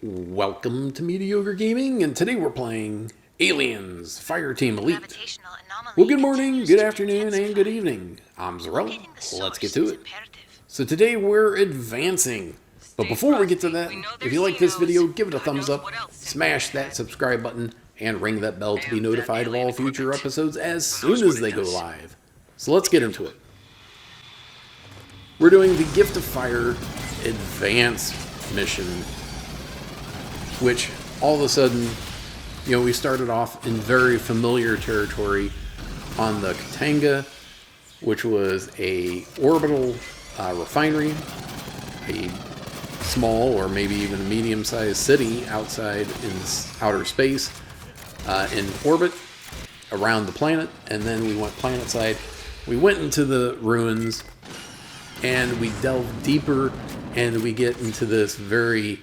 Welcome to Mediocre Gaming, and today we're playing Aliens Fireteam Elite. Well, good morning, good afternoon, and good evening. I'm Zarella. Let's get to it. So today we're advancing. But before we get to that, if you like this video, give it a thumbs up, smash that subscribe button, and ring that bell to be notified of all future episodes as soon as they go live. So let's get into it. We're doing the Gift of Fire Advance mission, which all of a sudden, we started off in very familiar territory on the Katanga, which was a orbital refinery, a small or maybe even a medium-sized city outside in outer space, in orbit around the planet, and then we went planet-side. We went into the ruins, and we delved deeper, and we get into this very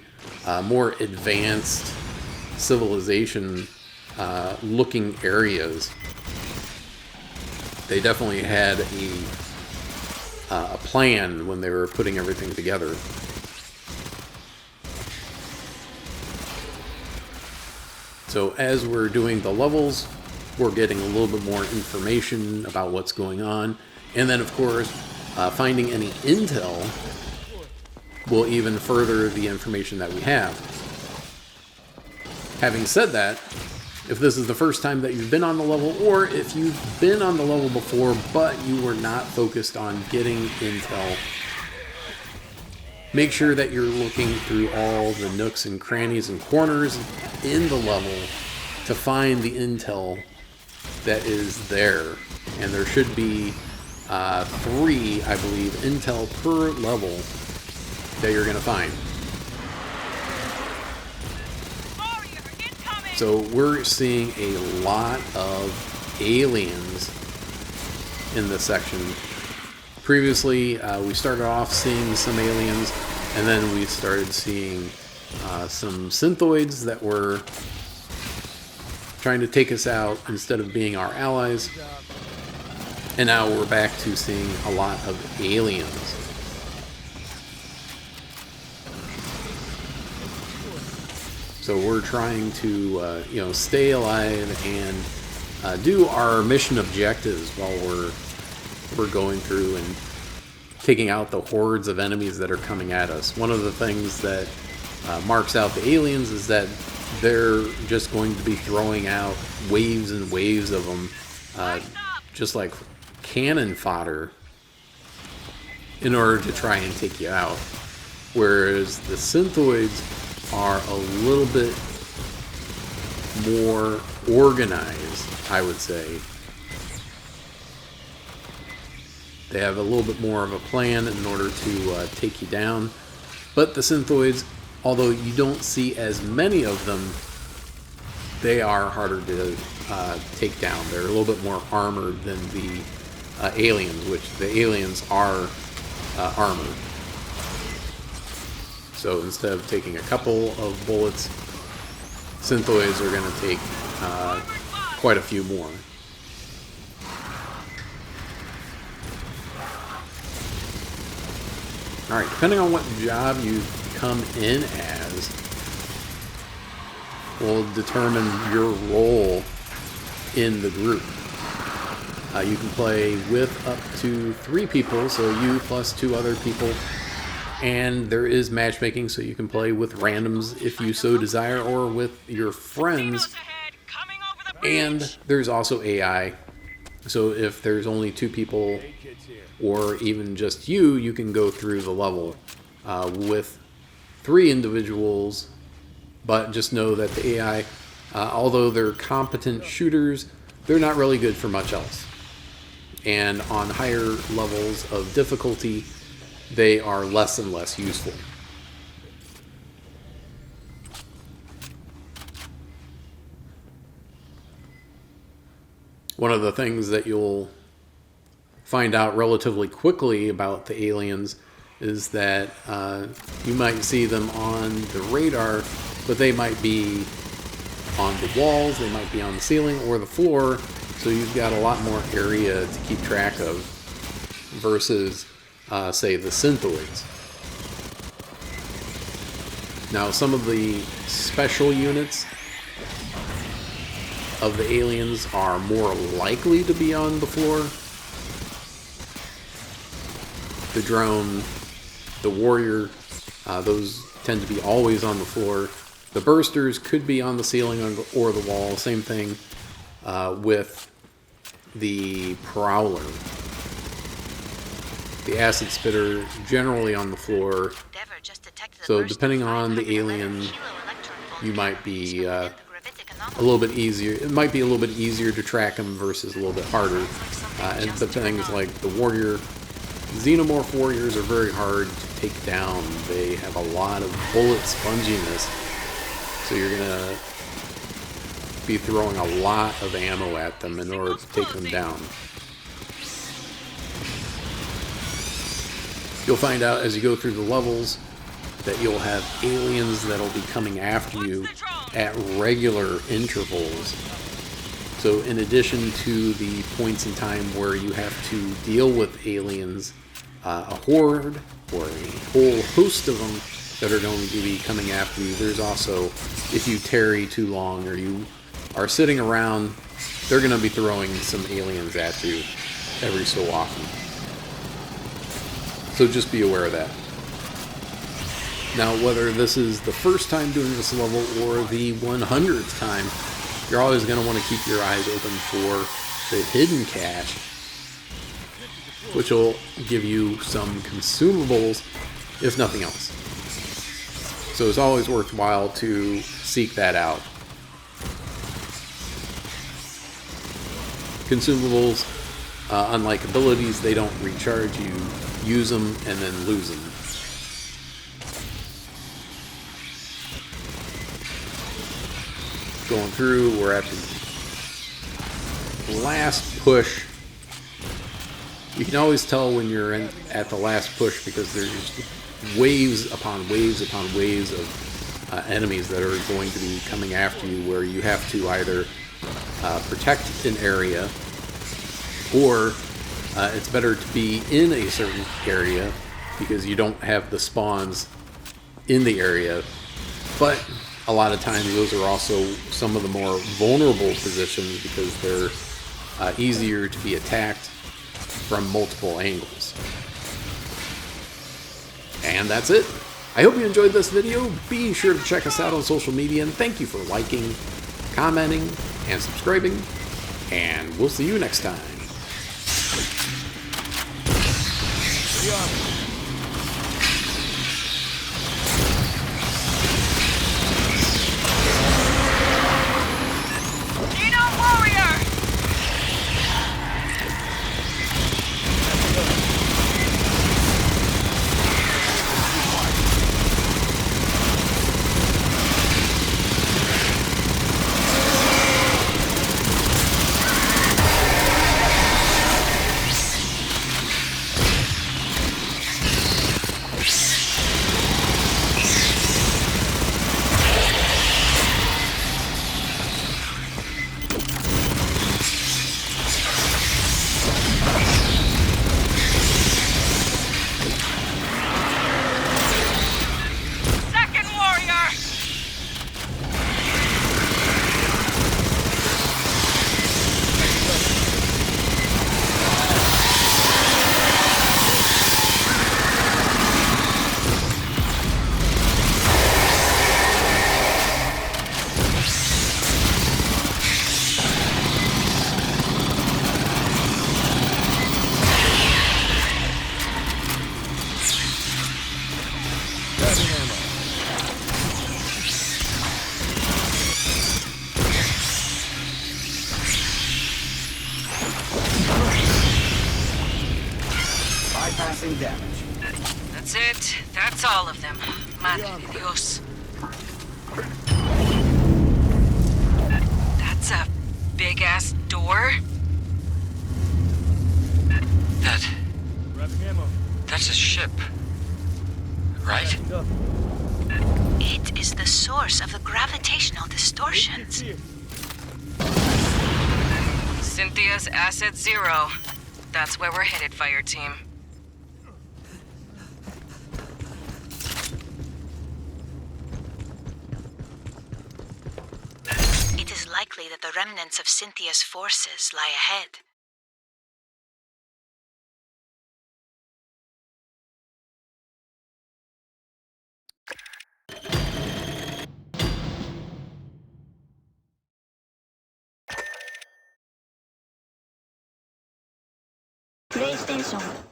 more advanced civilization looking areas. They definitely had a plan when they were putting everything together. So as we're doing the levels, we're getting a little bit more information about what's going on, and then of course finding any intel will even further the information that we have. Having said that, if this is the first time that you've been on the level, or if you've been on the level before but you were not focused on getting intel, make sure that you're looking through all the nooks and crannies and corners in the level to find the intel that is there. And there should be 3, I believe, intel per level that you're going to find. So we're seeing a lot of aliens in this section. Previously, we started off seeing some aliens, and then we started seeing some synthoids that were trying to take us out instead of being our allies. And now we're back to seeing a lot of aliens. So we're trying to, stay alive and do our mission objectives while we're going through and taking out the hordes of enemies that are coming at us. One of the things that marks out the aliens is that they're just going to be throwing out waves and waves of them, just like cannon fodder, in order to try and take you out. Whereas the synthoids are a little bit more organized, I would say. They have a little bit more of a plan in order to take you down. But the synthoids, although you don't see as many of them, they are harder to take down. They're a little bit more armored than the aliens, which the aliens are armored. So instead of taking a couple of bullets, synthoids are going to take quite a few more. Alright, depending on what job you come in as will determine your role in the group. You can play with up to 3 people, so you plus 2 other people. And there is matchmaking, so you can play with randoms if you so desire, or with your friends. And there's also AI. So if there's only 2 people, or even just you can go through the level with 3 individuals. But just know that the AI, although they're competent shooters, they're not really good for much else. And on higher levels of difficulty, they are less and less useful. One of the things that you'll find out relatively quickly about the aliens is that you might see them on the radar, but they might be on the walls, they might be on the ceiling or the floor, so you've got a lot more area to keep track of versus say the synthoids. Now, some of the special units of the aliens are more likely to be on the floor. The drone, the warrior, those tend to be always on the floor. The bursters could be on the ceiling or the wall. Same thing with the prowler. The acid spitter generally on the floor. So depending on the alien, you might be a little bit easier. It might be a little bit easier to track them versus a little bit harder. And the things like the warrior, xenomorph warriors are very hard to take down. They have a lot of bullet sponginess, so you're gonna be throwing a lot of ammo at them in order to take them down. You'll find out as you go through the levels that you'll have aliens that'll be coming after you at regular intervals. So in addition to the points in time where you have to deal with aliens, a horde or a whole host of them that are going to be coming after you, there's also, if you tarry too long or you are sitting around, they're going to be throwing some aliens at you every so often. So just be aware of that. Now, whether this is the first time doing this level or the 100th time, you're always going to want to keep your eyes open for the hidden cache, which will give you some consumables, if nothing else. So it's always worthwhile to seek that out. Consumables, unlike abilities, they don't recharge. You use them and then lose them. Going through, we're at the last push. You can always tell when you're at the last push because there's just waves upon waves upon waves of enemies that are going to be coming after you, where you have to either protect an area, or it's better to be in a certain area because you don't have the spawns in the area. But a lot of times those are also some of the more vulnerable positions because they're easier to be attacked from multiple angles. And that's it. I hope you enjoyed this video. Be sure to check us out on social media, and thank you for liking, commenting, and subscribing. And we'll see you next time. Bypassing damage. That's it. That's all of them. Madre de Dios. That's a big-ass door. That's a ship, right? It is the source of the gravitational distortions. Cynthia's Asset Zero. That's where we're headed, fire team. likely that the remnants of Cynthia's forces lie ahead. PlayStation